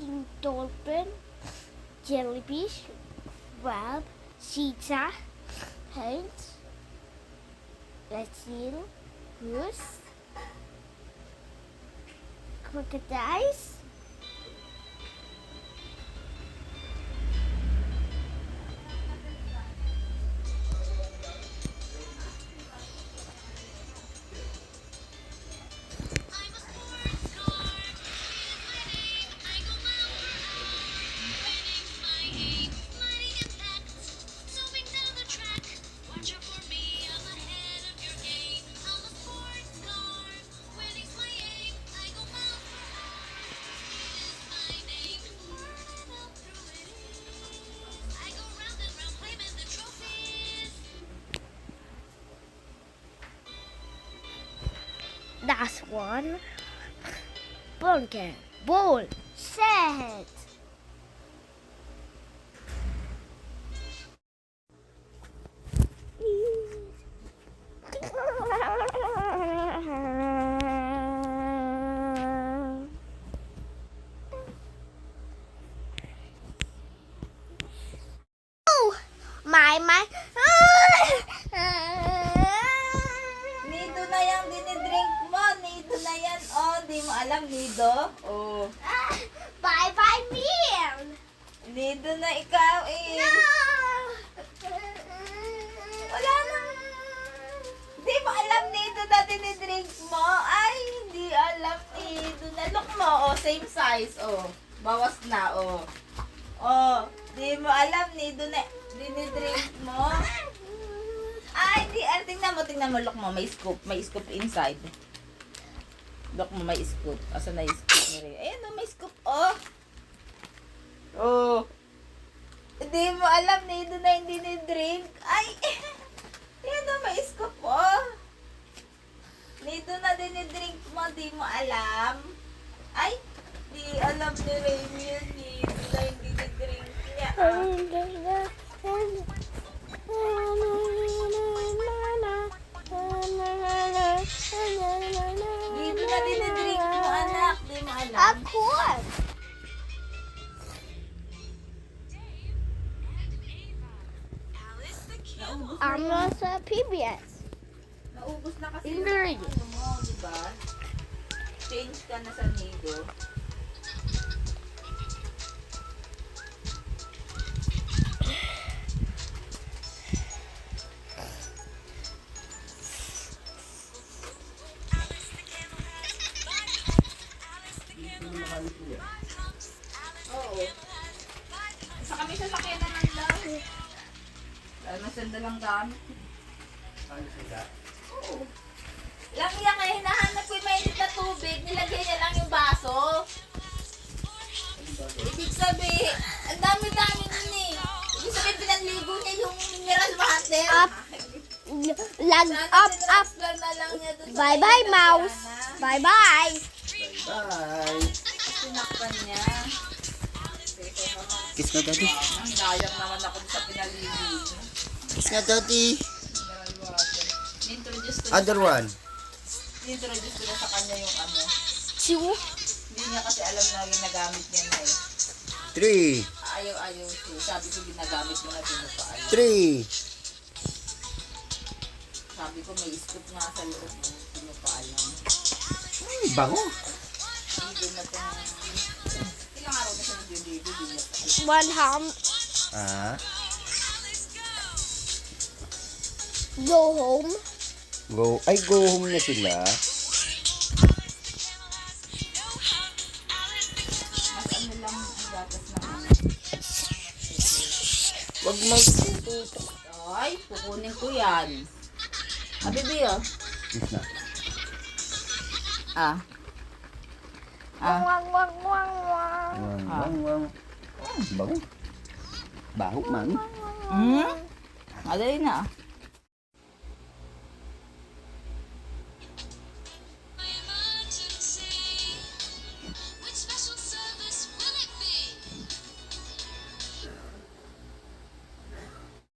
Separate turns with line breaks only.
pink dolphin, jellyfish, crab, cheetah, hens, seal, goose, crocodiles, that's one. Bunker, ball, set. My.
Nido na yung dinidrink mo. Nido na yan. Oh, di mo alam, Nido? Oh.
Bye meal.
Nido na ikaw eh.
No.
Wala na. Di mo alam, Nido na dinidrink mo. Ay, hindi alam, Nido na. Look mo, oh, same size, oh. Bawas na, oh. Oh, di mo alam, Nido na dinidrink mo. Ay, di, tingnan mo, look mo, may scoop inside. Look mo, may scoop. Asa na yung scoop ni Rhea? Ayan, oh, may scoop, oh. Oh. Hindi mo alam, Nido na hindi ni-drink. Ay, ayan, oh, may scoop, oh. Nido na din ni-drink mo, di mo alam. Ay, di alam ni Rhea, Nido na hindi ni-drink niya. Nido na din ni-drink mo, anak. Di mo alam.
Of course. I'm not a PBS.
Naubos na kasi
Hindi.
yung ano mo, di ba? Change ka na sa Nido. Oo. Sa kami sasakyan naman daw. Dahil masanda lang gamit. Oo. Lang yan kaya hinahanap ko yung mainit na tubig. Nilagay niya lang yung baso. Ibig sabihin, ang dami-dami nun eh. Ibig sabihin, pinanligo niya yung mineral water.
Up. Lag
Sana
up.
tinransfer na lang niya dun sa
Bye bye
kaibigan
mouse.
niya.
Bye bye.
Bye.
Sinakpan niya.
Kiss na daddy.
Ang dayang naman ako sa pinaligo niya.
Kiss na daddy.
Mineral water. Introduce ko
Other one.
Introduce ko na sa kanya yung ano.
Two.
Hindi niya kasi alam na ginagamit niya na eh.
3.
Ayaw siya. Sabi ko ginagamit mo na pinupaan.
3.
Sabi ko may scoop nga sa loob mo. Pinupaan lang.
Bango.
Hindi na itong... Ilang araw na siya nag-deliver. Hindi niya pa.
One ham.
Ah.
Go home.
Go. Ay, go home na sila.
Mas ano lang ang gatas naman.
Wag magtutok.
Ay, kukunin ko yan. Bibi oh.
Kiss na.
Ah.
Wang wang wang wang.
Wang. Bango. Baho, mami.
Hmm? Madali na.